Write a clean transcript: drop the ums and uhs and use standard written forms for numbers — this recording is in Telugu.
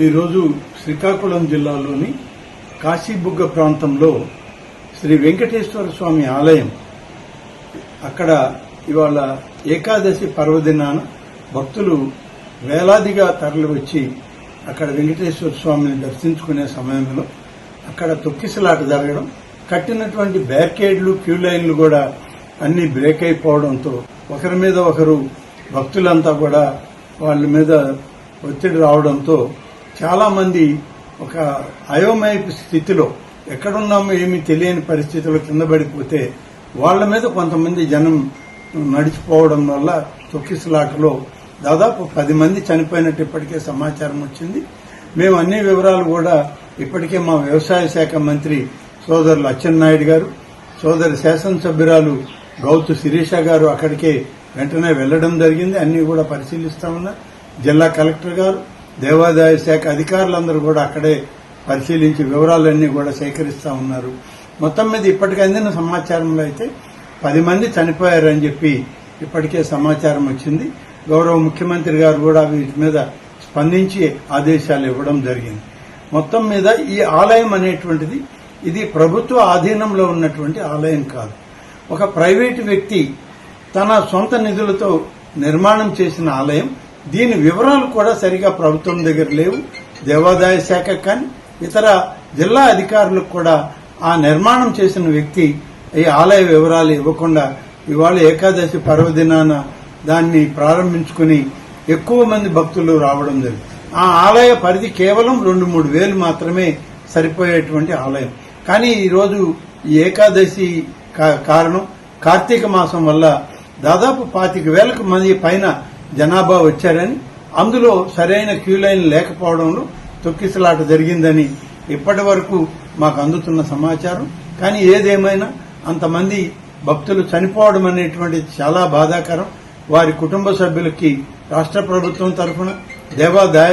ఈరోజు శ్రీకాకుళం జిల్లాలోని కాశీబుగ్గ ప్రాంతంలో శ్రీ వెంకటేశ్వర స్వామి ఆలయం అక్కడ ఇవాళ ఏకాదశి పర్వదినాన భక్తులు వేలాదిగా తరలివచ్చి అక్కడ వెంకటేశ్వర స్వామిని దర్శించుకునే సమయంలో అక్కడ తొక్కిసలాట జరగడం, కట్టినటువంటి బ్యారికేడ్లు క్యూ లైన్లు కూడా అన్ని బ్రేక్ అయిపోవడంతో ఒకరి మీద ఒకరు భక్తులంతా కూడా వాళ్ళ మీద ఒత్తిడి రావడంతో చాలా మంది ఒక అయోమయపు స్థితిలో ఎక్కడున్నామో ఏమీ తెలియని పరిస్థితిలో కింద పడిపోతే వాళ్ల మీద కొంతమంది జనం నడిచిపోవడం వల్ల తొక్కిసలాటలో దాదాపు 10 మంది చనిపోయినట్టు ఇప్పటికే సమాచారం వచ్చింది. మేము అన్ని వివరాలు కూడా ఇప్పటికే మా వ్యవసాయ శాఖ మంత్రి సోదరులు అచ్చెన్నాయుడు గారు, సోదరి శాసనసభ్యురాలు గౌతు శిరీష గారు అక్కడికే వెంటనే వెళ్లడం జరిగింది. అన్ని కూడా పరిశీలిస్తా ఉన్నారు. జిల్లా కలెక్టర్ గారు, దేవాదాయ శాఖ అధికారులందరూ కూడా అక్కడే పరిశీలించి వివరాలన్నీ కూడా సేకరిస్తా ఉన్నారు. మొత్తం మీద ఇప్పటికి అందిన సమాచారంలో అయితే 10 మంది చనిపోయారని చెప్పి ఇప్పటికే సమాచారం వచ్చింది. గౌరవ ముఖ్యమంత్రి గారు కూడా వీటి మీద స్పందించి ఆదేశాలు ఇవ్వడం జరిగింది. మొత్తం మీద ఈ ఆలయం అనేటువంటిది ఇది ప్రభుత్వ ఆధీనంలో ఉన్నటువంటి ఆలయం కాదు. ఒక ప్రైవేటు వ్యక్తి తన సొంత నిధులతో నిర్మాణం చేసిన ఆలయం. దీని వివరాలు కూడా సరిగా ప్రభుత్వం దగ్గర లేవు. దేవాదాయ శాఖ కానీ ఇతర జిల్లా అధికారులకు కూడా ఆ నిర్మాణం చేసిన వ్యక్తి ఈ ఆలయ వివరాలు ఇవ్వకుండా ఇవాళ ఏకాదశి పర్వదినాన దాన్ని ప్రారంభించుకుని ఎక్కువ మంది భక్తులు రావడం జరిగింది. ఆ ఆలయ పరిధి కేవలం 2-3 వేలు మాత్రమే సరిపోయేటువంటి ఆలయం. కానీ ఈరోజు ఈ ఏకాదశి కారణం కార్తీక మాసం వల్ల దాదాపు 25,000 మంది పైన జనాభా వచ్చారని, అందులో సరైన క్యూ లైన్ లేకపోవడంలో తొక్కిసలాట జరిగిందని ఇప్పటి వరకు మాకు అందుతున్న సమాచారం. కానీ ఏదేమైనా అంతమంది భక్తులు చనిపోవడం అనేటువంటిది చాలా బాధాకరం. వారి కుటుంబ సభ్యులకి రాష్ట్ర ప్రభుత్వం తరఫున, దేవాదాయ